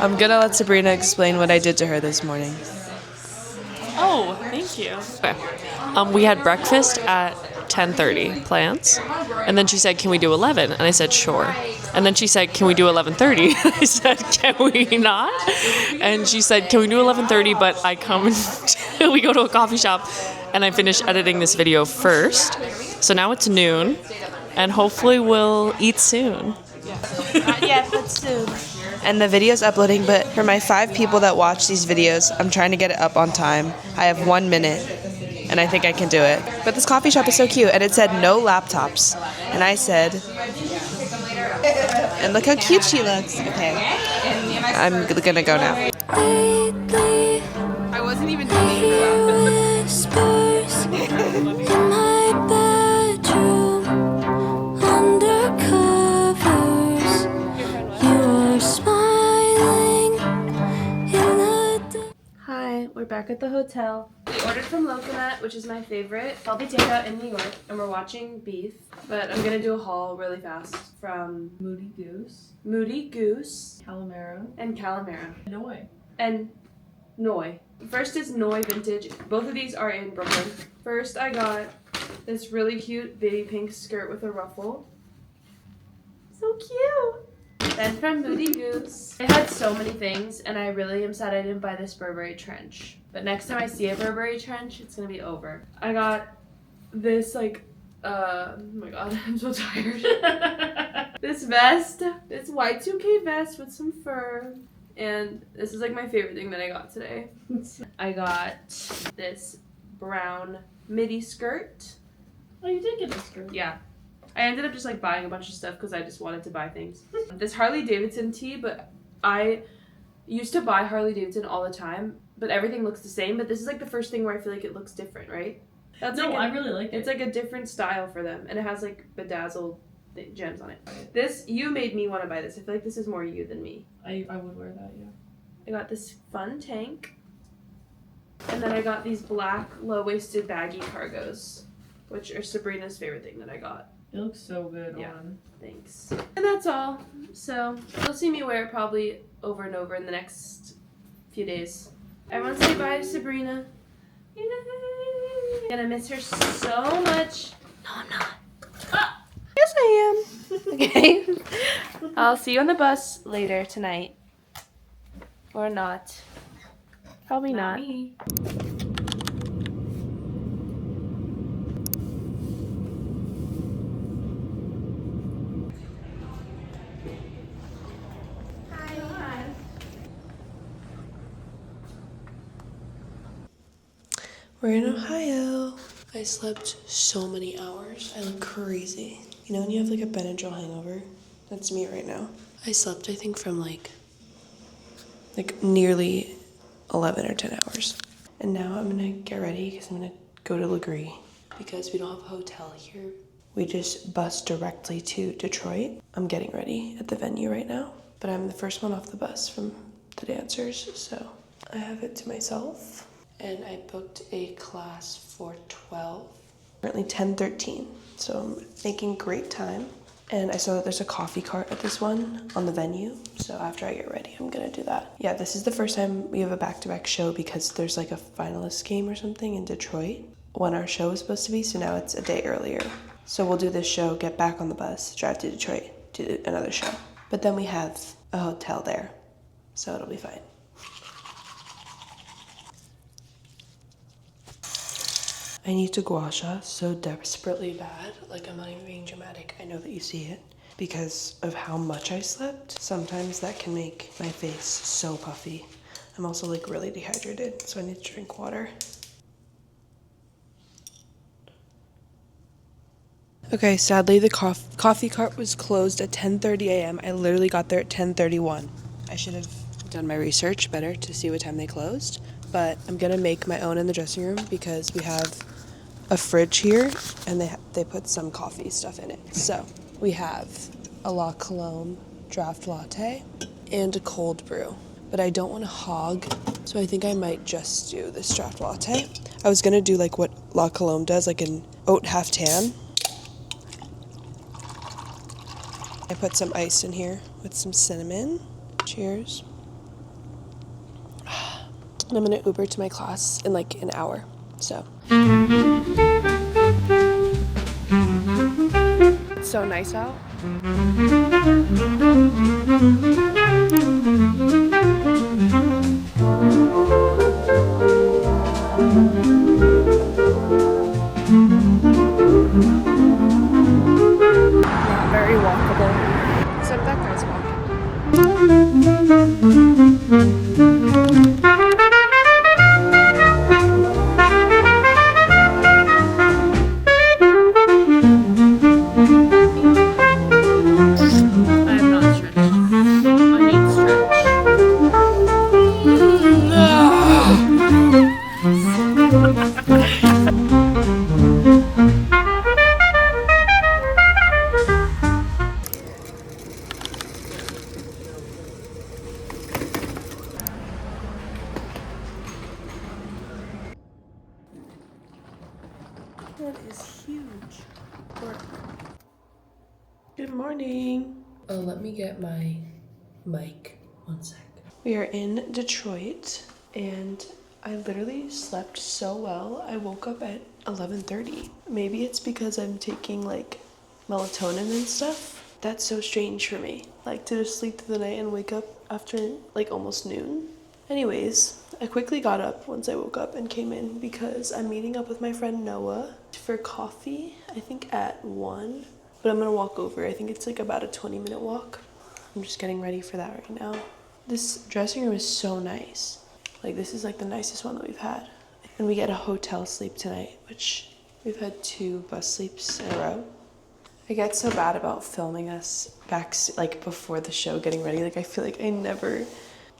I'm gonna let Sabrina explain what I did to her this morning. Oh, thank you. Okay. We had breakfast at 10:30, plans. And then she said, can we do 11? And I said, sure. And then she said, can we do 11:30? I said, can we not? And she said, can we do 11:30? But I come and we go to a coffee shop and I finish editing this video first. So now it's noon and hopefully we'll eat soon. Yeah, but soon. And the video's uploading, but for my 5 people that watch these videos, I'm trying to get it up on time. I have 1 minute, and I think I can do it. But this coffee shop is so cute, and it said no laptops. And I said, and look how cute she looks. Okay, I'm gonna go now. I wasn't even doing Hi, we're back at the hotel. We ordered from Loconet, which is my favorite salty takeout in New York, and we're watching Beef. But I'm gonna do a haul really fast from Moody Goose, Calamaro, and Calamaro. Noi. And Noi. First is Noi Vintage. Both of these are in Brooklyn. First, I got this really cute baby pink skirt with a ruffle. So cute! Then from Moody Goose. I had so many things, and I really am sad I didn't buy this Burberry trench. But next time I see a Burberry trench, it's gonna be over. I got this, like, oh my god, I'm so tired. This vest, this Y2K vest with some fur. And this is like my favorite thing that I got today. I got this brown midi skirt. Oh, you did get a skirt. Yeah. I ended up just like buying a bunch of stuff because I just wanted to buy things. This Harley Davidson tee, but I used to buy Harley Davidson all the time, but everything looks the same. But this is like the first thing where I feel like it looks different, right? That's No, like I really like it. It's like a different style for them, and it has like bedazzled gems on it. This, you made me want to buy this. I feel like this is more you than me. I would wear that, yeah. I got this fun tank, and then I got these black low-waisted baggy cargos, which are Sabrina's favorite thing that I got. It looks so good Yeah. on. Thanks. And that's all. So you'll see me wear it probably over and over in the next few days. Everyone say bye to Sabrina. Yay! Gonna miss her so much. No, I'm not. Ah! Yes, I am. Okay. I'll see you on the bus later tonight. Or not. Probably not. Me. We're in Ohio. I slept so many hours. I look crazy. You know when you have like a Benadryl hangover? That's me right now. I slept, I think, from like nearly 11 or 10 hours. And now I'm gonna get ready because I'm gonna go to Legree. Because we don't have a hotel here. We just bus directly to Detroit. I'm getting ready at the venue right now. But I'm the first one off the bus from the dancers, so I have it to myself. And I booked a class for 12. Currently 10:13, so I'm making great time. And I saw that there's a coffee cart at this one on the venue, so after I get ready, I'm gonna do that. Yeah, this is the first time we have a back-to-back show because there's like a finalist game or something in Detroit when our show was supposed to be, so now it's a day earlier. So we'll do this show, get back on the bus, drive to Detroit, do another show. But then we have a hotel there, so it'll be fine. I need to gua sha so desperately bad. Like, I'm not even being dramatic. I know that you see it. Because of how much I slept, sometimes that can make my face so puffy. I'm also like really dehydrated, so I need to drink water. Okay, sadly the coffee cart was closed at 10:30 a.m. I literally got there at 10:31. I should have done my research better to see what time they closed. But I'm gonna make my own in the dressing room because we have a fridge here and they put some coffee stuff in it. So we have a La Colombe draft latte and a cold brew. But I don't want to hog, so I think I might just do this draft latte. I was gonna do like what La Colombe does, like an oat half tan. I put some ice in here with some cinnamon. Cheers. And I'm gonna Uber to my class in like an hour, so. It's so nice out. Not very walkable, except that guy's walking. That is huge. Good morning. Oh, let me get my mic. 1 sec. We are in Detroit, and I literally slept so well. I woke up at 11:30. Maybe it's because I'm taking like melatonin and stuff. That's so strange for me. Like to just sleep through the night and wake up after like almost noon. Anyways, I quickly got up once I woke up and came in because I'm meeting up with my friend Noah for coffee, I think at 1. But I'm gonna walk over. I think it's like about a 20-minute walk. I'm just getting ready for that right now. This dressing room is so nice. Like this is like the nicest one that we've had. And we get a hotel sleep tonight, which we've had 2 bus sleeps in a row. I get so bad about filming us back like before the show getting ready. Like I feel like I never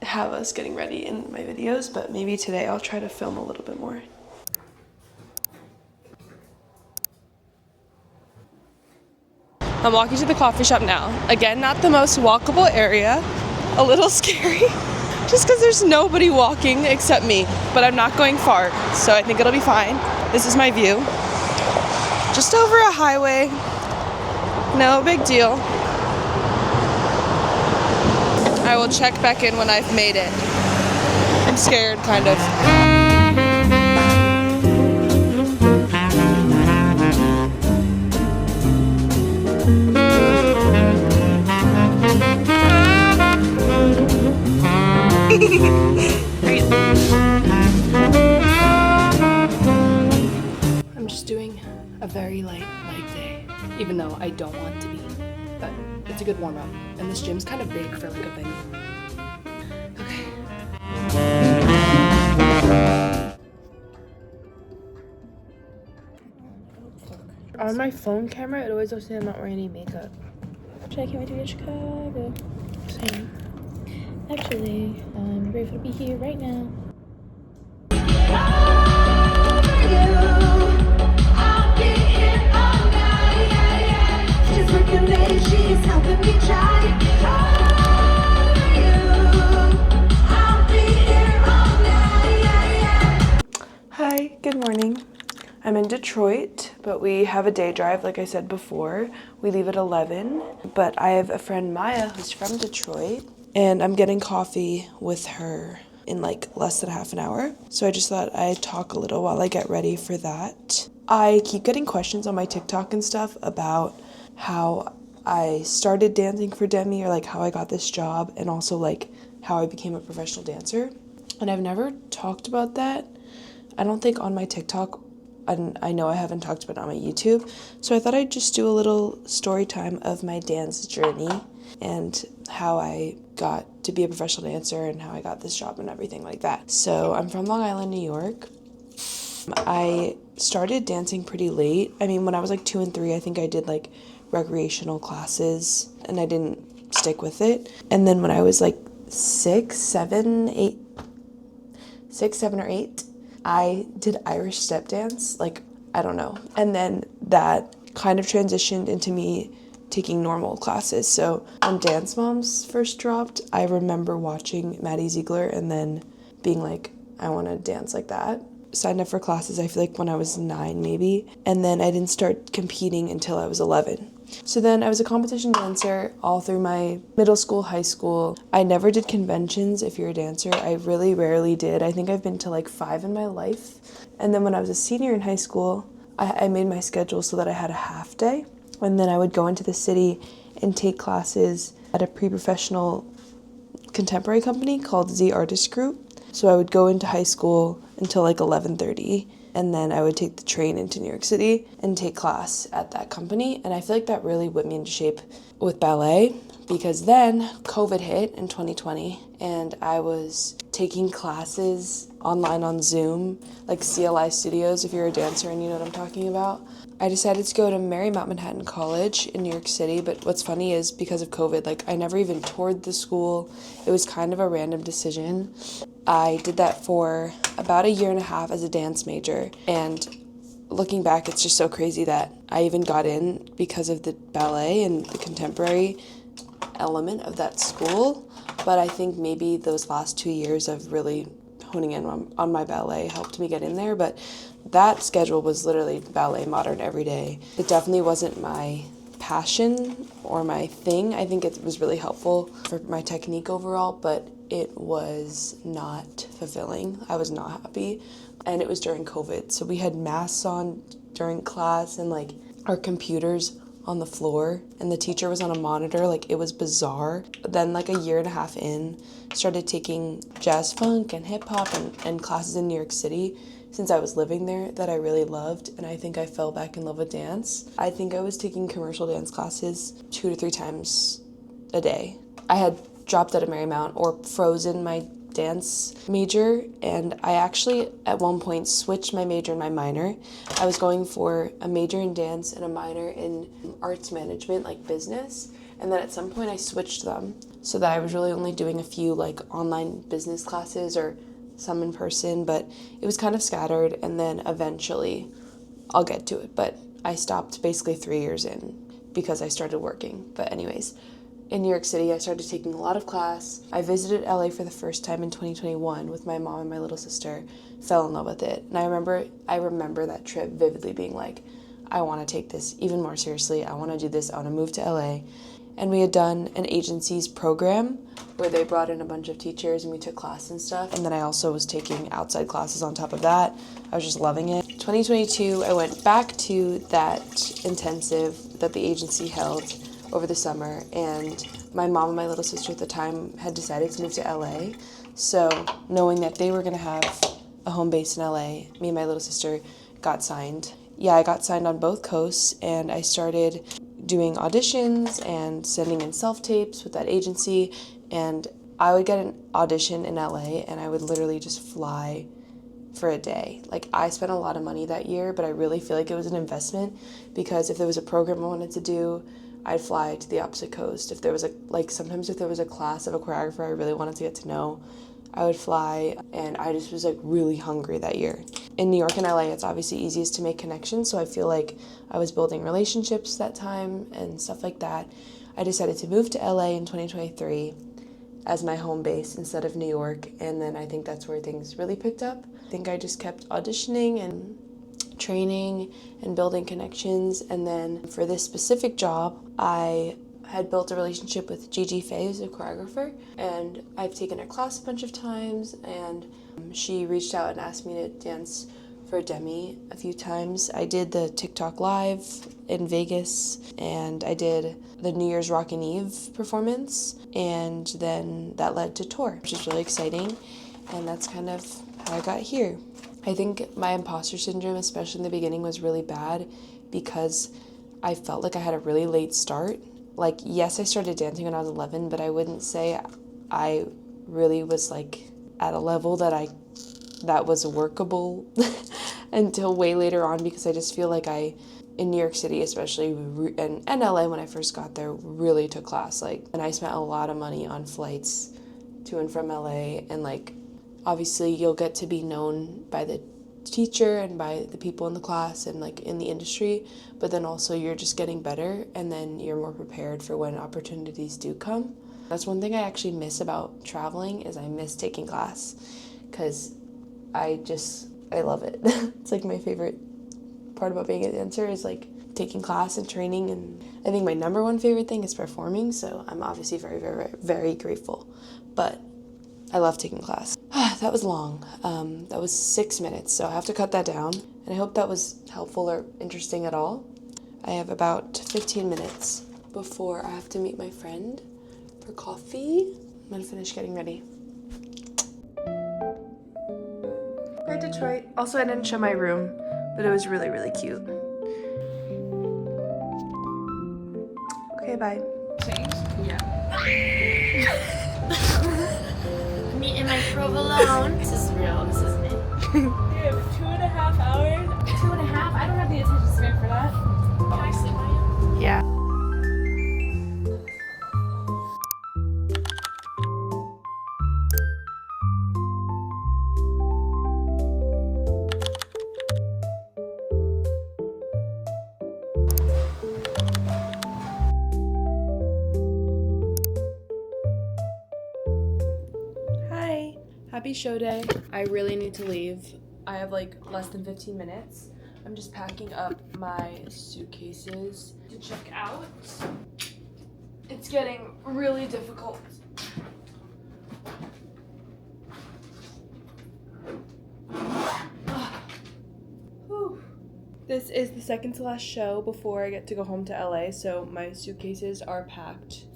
have us getting ready in my videos, but maybe today I'll try to film a little bit more. I'm walking to the coffee shop now. Again, not the most walkable area. A little scary, just because there's nobody walking except me. But I'm not going far, so I think it'll be fine. This is my view. Just over a highway. No big deal. I will check back in when I've made it. I'm scared, kind of. I'm just doing a very light leg day, even though I don't want to be, but it's a good warm up. And this gym's kind of big for like a venue. Okay. On my phone camera, it always looks like I'm not wearing any makeup. I can't wait to be to Chicago. Same. Actually, I'm grateful to be here right now. Hi, good morning. I'm in Detroit, but we have a day drive, like I said before. We leave at 11, but I have a friend, Maya, who's from Detroit, and I'm getting coffee with her in like less than half an hour. So I just thought I'd talk a little while I get ready for that. I keep getting questions on my TikTok and stuff about how I started dancing for Demi, or like how I got this job, and also like how I became a professional dancer. And I've never talked about that. I don't think on my TikTok, and I know I haven't talked about it on my YouTube, so I thought I'd just do a little story time of my dance journey and how I got to be a professional dancer and how I got this job and everything like that. So I'm from Long Island, New York. I started dancing pretty late. I mean, when I was like 2 and 3, I think I did like recreational classes and I didn't stick with it. And then when I was like 6, 7, or 8, I did Irish step dance, like, I don't know. And then that kind of transitioned into me taking normal classes. So when Dance Moms first dropped, I remember watching Maddie Ziegler and then being like, I want to dance like that. Signed up for classes, I feel like when I was 9 maybe. And then I didn't start competing until I was 11. So then I was a competition dancer all through my middle school, high school. I never did conventions if you're a dancer. I really rarely did. I think I've been to like 5 in my life. And then when I was a senior in high school, I made my schedule so that I had a half day. And then I would go into the city and take classes at a pre-professional contemporary company called Z Artist Group. So I would go into high school until like 11:30, and then I would take the train into New York City and take class at that company. And I feel like that really whipped me into shape with ballet, because then COVID hit in 2020 and I was taking classes online on Zoom, like CLI Studios, if you're a dancer and you know what I'm talking about. I decided to go to Marymount Manhattan College in New York City, but what's funny is because of COVID, like I never even toured the school. It was kind of a random decision. I did that for about a year and a half as a dance major, and looking back, it's just so crazy that I even got in because of the ballet and the contemporary element of that school. But I think maybe those last 2 years of really honing in on my ballet helped me get in there. But that schedule was literally ballet modern every day. It definitely wasn't my passion or my thing. I think it was really helpful for my technique overall, but it was not fulfilling. I was not happy. And it was during COVID. So we had masks on during class and like our computers on the floor, and the teacher was on a monitor. Like, it was bizarre. Then like a year and a half in, started taking jazz funk and hip hop and classes in New York City since I was living there that I really loved, and I think I fell back in love with dance. I think I was taking commercial dance classes 2 to 3 times a day. I had dropped out of Marymount or frozen my dance major, and I actually at one point switched my major and my minor. I was going for a major in dance and a minor in arts management, like business, and then at some point I switched them so that I was really only doing a few like online business classes or some in person, but it was kind of scattered. And then eventually, I'll get to it, but I stopped basically 3 years in because I started working. But anyways, in New York City, I started taking a lot of class. I visited LA for the first time in 2021 with my mom and my little sister, fell in love with it. And I remember that trip vividly, being like, I want to take this even more seriously. I want to do this. I want to move to LA. And we had done an agency's program where they brought in a bunch of teachers and we took class and stuff. And then I also was taking outside classes on top of that. I was just loving it. 2022, I went back to that intensive that the agency held over the summer, and my mom and my little sister at the time had decided to move to LA. So knowing that they were going to have a home base in LA, me and my little sister got signed. Yeah, I got signed on both coasts, and I started doing auditions and sending in self-tapes with that agency. And I would get an audition in LA and I would literally just fly for a day. Like, I spent a lot of money that year, but I really feel like it was an investment, because if there was a program I wanted to do, I'd fly to the opposite coast. If there was sometimes if there was a class of a choreographer I really wanted to get to know, I would fly, and I just was like really hungry that year. In New York and LA, it's obviously easiest to make connections, so I feel like I was building relationships that time and stuff like that. I decided to move to LA in 2023 as my home base instead of New York, and then I think that's where things really picked up. I think I just kept auditioning and training and building connections, and then for this specific job, I had built a relationship with Gigi Faye, who's a choreographer, and I've taken her class a bunch of times, and she reached out and asked me to dance for Demi a few times. I did the TikTok Live in Vegas, and I did the New Year's Rockin' Eve performance, and then that led to tour, which is really exciting, and that's kind of how I got here. I think my imposter syndrome, especially in the beginning, was really bad because I felt like I had a really late start. Like, yes, I started dancing when I was 11, but I wouldn't say I really was like at a level that was workable until way later on, because I just feel like in New York City especially, and LA when I first got there, really took class. Like, and I spent a lot of money on flights to and from LA, and like, obviously you'll get to be known by the teacher and by the people in the class and like in the industry, but then also you're just getting better, and then you're more prepared for when opportunities do come. That's one thing I actually miss about traveling, is I miss taking class, because I love it. It's like my favorite part about being a dancer is like taking class and training, and I think my number one favorite thing is performing, so I'm obviously very, very, very, very grateful. But I love taking class. That was long. That was 6 minutes, so I have to cut that down. And I hope that was helpful or interesting at all. I have about 15 minutes before I have to meet my friend for coffee. I'm gonna finish getting ready. Hi, Detroit. Also, I didn't show my room, but it was really, really cute. Okay, bye. Me and my provolone. This is real. This isn't it. You have 2.5 hours. 2.5? I don't have the attention span for that. Can I sleep on you? Yeah. Hi. Happy show day. I really need to leave. I have like less than 15 minutes. I'm just packing up my suitcases to check out. It's getting really difficult. Whew. This is the second to last show before I get to go home to LA, so my suitcases are packed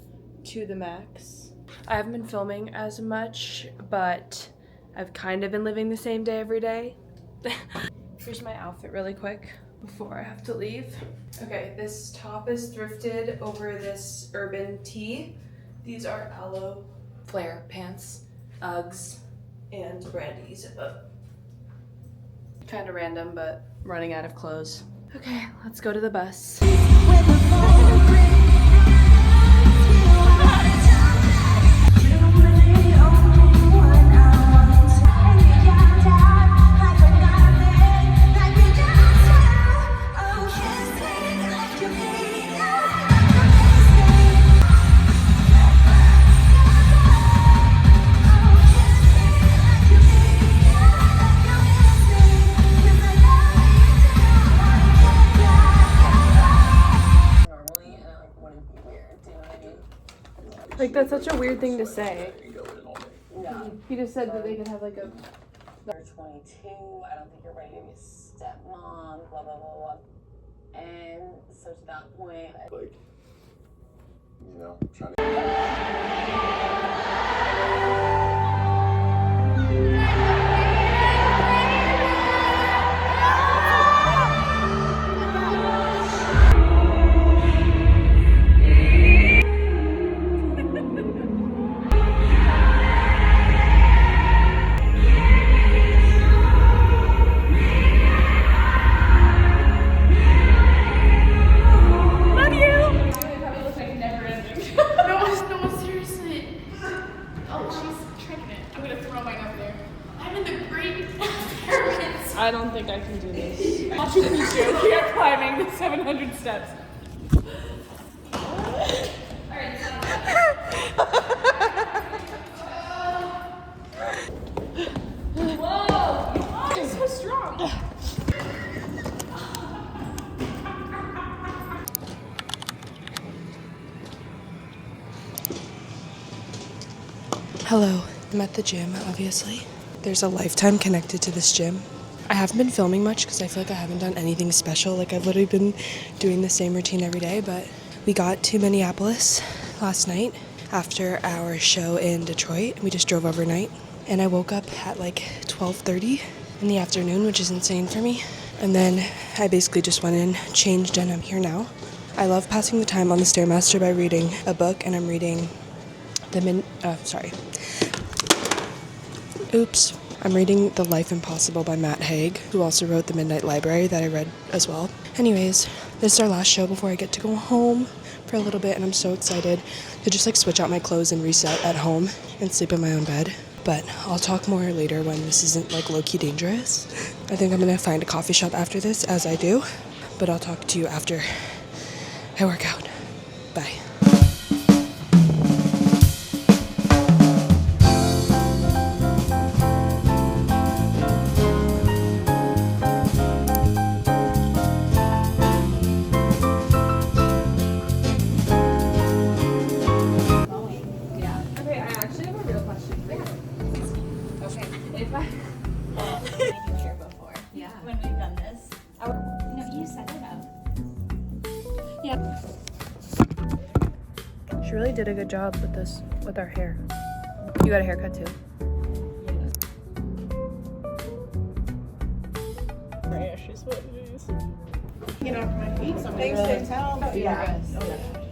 to the max. I haven't been filming as much, but I've kind of been living the same day every day. Here's my outfit really quick before I have to leave. Okay, this top is thrifted over this urban tee. These are Aloe flare pants, Uggs, and Brandy's. Kind of random, but running out of clothes. Okay, let's go to the bus. Like, that's such a weird thing to say. He just said that they could have like a... You're 22, I don't think you're ready to be a stepmom, blah, blah, blah, blah. And so to that point, like, you know, trying to... I don't think I can do this. Machu Picchu, we are climbing the 700 steps. Whoa! It's so strong. Hello. I'm at the gym, obviously. There's a lifetime connected to this gym. I haven't been filming much because I feel like I haven't done anything special. Like, I've literally been doing the same routine every day, but we got to Minneapolis last night after our show in Detroit. We just drove overnight, and I woke up at like 12:30 in the afternoon, which is insane for me. And then I basically just went in, changed, and I'm here now. I love passing the time on the Stairmaster by reading a book, and I'm reading I'm reading The Life Impossible by Matt Haig, who also wrote The Midnight Library that I read as well. Anyways, this is our last show before I get to go home for a little bit, and I'm so excited to just like switch out my clothes and reset at home and sleep in my own bed. But I'll talk more later when this isn't like low-key dangerous. I think I'm gonna find a coffee shop after this, as I do, but I'll talk to you after I work out. Bye. did a good job with this, with our hair. You got a haircut too. Thanks for telling me.